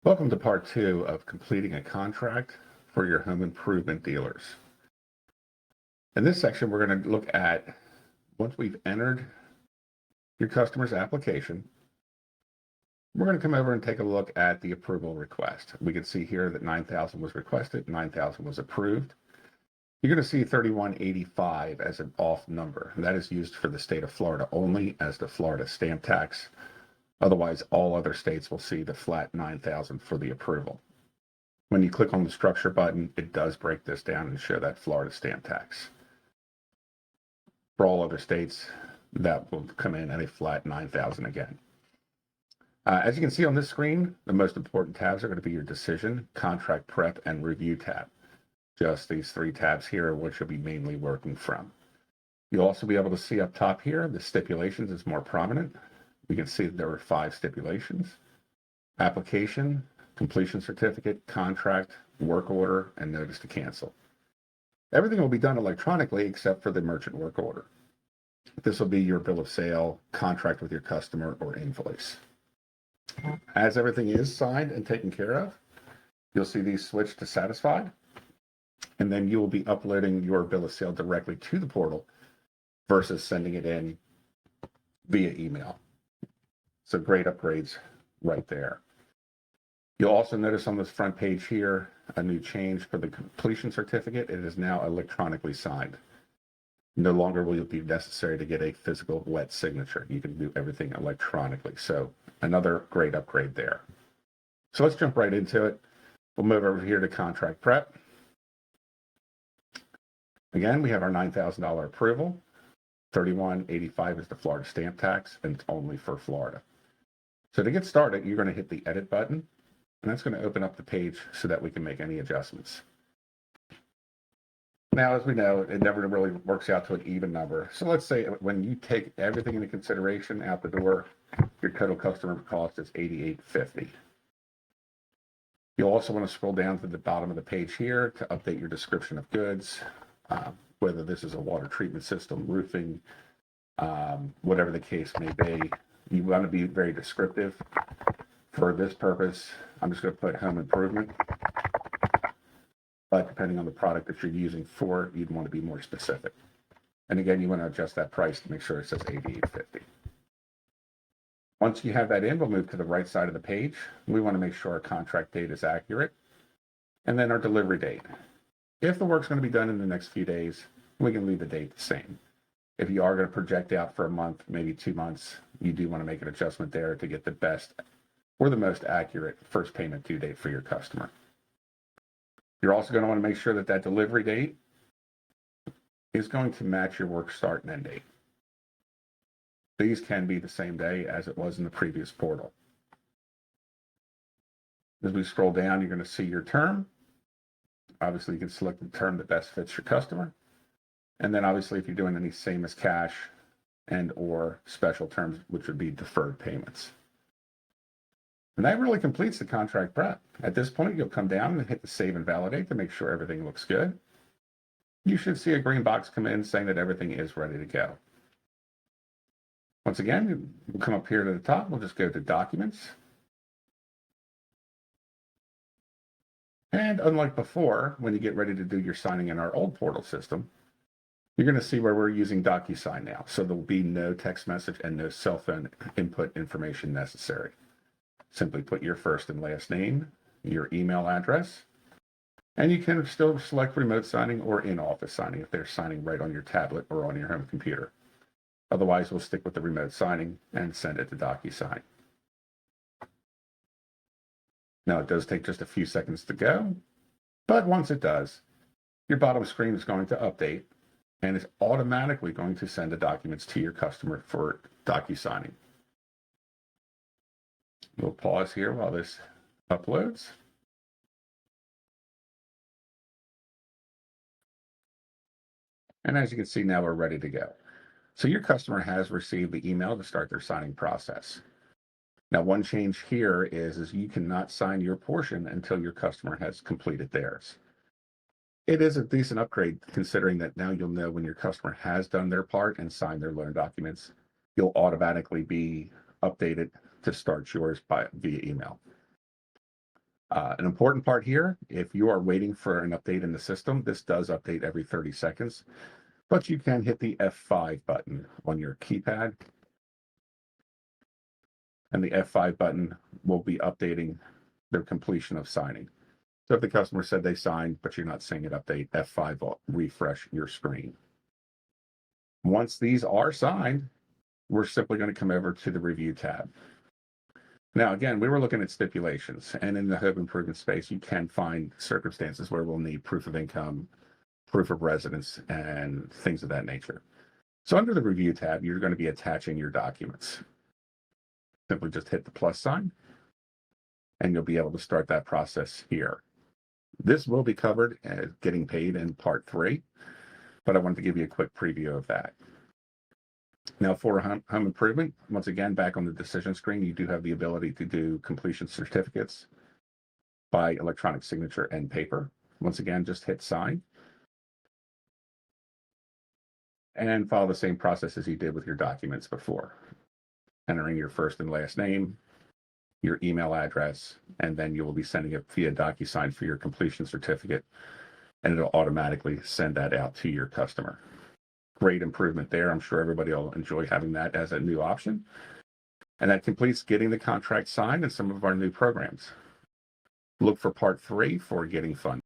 Welcome to part 2 of completing a contract for your home improvement dealers. In this section, we're going to look at, once we've entered your customer's application, we're going to come over and take a look at the approval request. We can see here that $9,000 was requested, $9,000 was approved. You're going to see $31.85 as an off number. And that is used for the state of Florida only as the Florida stamp tax. Otherwise, all other states will see the flat $9,000 for the approval. When you click on the structure button, it does break this down and show that Florida stamp tax. For all other states, that will come in at a flat $9,000 again. As you can see on this screen, the most important tabs are going to be your decision, contract prep, and review tab. Just these three tabs here are what you'll be mainly working from. You'll also be able to see up top here, the stipulations is more prominent. We can see that there were 5 stipulations: application, completion certificate, contract, work order, and notice to cancel. Everything will be done electronically except for the merchant work order. This will be your bill of sale, contract with your customer, or invoice. As everything is signed and taken care of, you'll see these switch to satisfied, and then you will be uploading your bill of sale directly to the portal versus sending it in via email. So great upgrades right there. You'll also notice on this front page here a new change for the completion certificate. It is now electronically signed. No longer will it be necessary to get a physical wet signature. You can do everything electronically. So another great upgrade there. So let's jump right into it. We'll move over here to contract prep. Again, we have our $9,000 approval. $31.85 is the Florida stamp tax, and it's only for Florida. So to get started, you're going to hit the edit button, and that's going to open up the page so that we can make any adjustments. Now, as we know, it never really works out to an even number. So let's say when you take everything into consideration out the door, your total customer cost is $88.50. You'll also want to scroll down to the bottom of the page here to update your description of goods, whether this is a water treatment system, roofing, whatever the case may be. You want to be very descriptive. For this purpose, I'm just going to put home improvement. But depending on the product that you're using for, you'd want to be more specific. And again, you want to adjust that price to make sure it says $88.50. Once you have that in, we'll move to the right side of the page. We want to make sure our contract date is accurate. And then our delivery date. If the work's going to be done in the next few days, we can leave the date the same. If you are going to project out for a month, maybe 2 months, you do want to make an adjustment there to get the best or the most accurate first payment due date for your customer. You're also going to want to make sure that that delivery date is going to match your work start and end date. These can be the same day as it was in the previous portal. As we scroll down, you're going to see your term. Obviously, you can select the term that best fits your customer. And then obviously, if you're doing any same as cash and or special terms, which would be deferred payments. And that really completes the contract prep. At this point, you'll come down and hit the save and validate to make sure everything looks good. You should see a green box come in saying that everything is ready to go. Once again, we'll come up here to the top. We'll just go to documents. And unlike before, when you get ready to do your signing in our old portal system, you're going to see where we're using DocuSign now. So there'll be no text message and no cell phone input information necessary. Simply put your first and last name, your email address, and you can still select remote signing or in-office signing if they're signing right on your tablet or on your home computer. Otherwise, we'll stick with the remote signing and send it to DocuSign. Now, it does take just a few seconds to go, but once it does, your bottom screen is going to update and is automatically going to send the documents to your customer for DocuSigning. We'll pause here while this uploads. And as you can see, now we're ready to go. So your customer has received the email to start their signing process. Now, one change here is you cannot sign your portion until your customer has completed theirs. It is a decent upgrade considering that now you'll know when your customer has done their part and signed their loan documents, you'll automatically be updated to start yours via email. An important part here, if you are waiting for an update in the system, this does update every 30 seconds, but you can hit the F5 button on your keypad, and the F5 button will be updating the completion of signing. So if the customer said they signed, but you're not seeing it update, F5 will refresh your screen. Once these are signed, we're simply going to come over to the review tab. Now, again, we were looking at stipulations, and in the home improvement space, you can find circumstances where we'll need proof of income, proof of residence, and things of that nature. So under the review tab, you're going to be attaching your documents. Simply just hit the plus sign, and you'll be able to start that process here. This will be covered as getting paid in part 3, but I wanted to give you a quick preview of that. Now for home improvement, once again, back on the decision screen, you do have the ability to do completion certificates by electronic signature and paper. Once again, just hit sign and follow the same process as you did with your documents before. Entering your first and last name, your email address, and then you will be sending it via DocuSign for your completion certificate, and it'll automatically send that out to your customer. Great improvement there. I'm sure everybody will enjoy having that as a new option. And that completes getting the contract signed and some of our new programs. Look for part 3 for getting funded.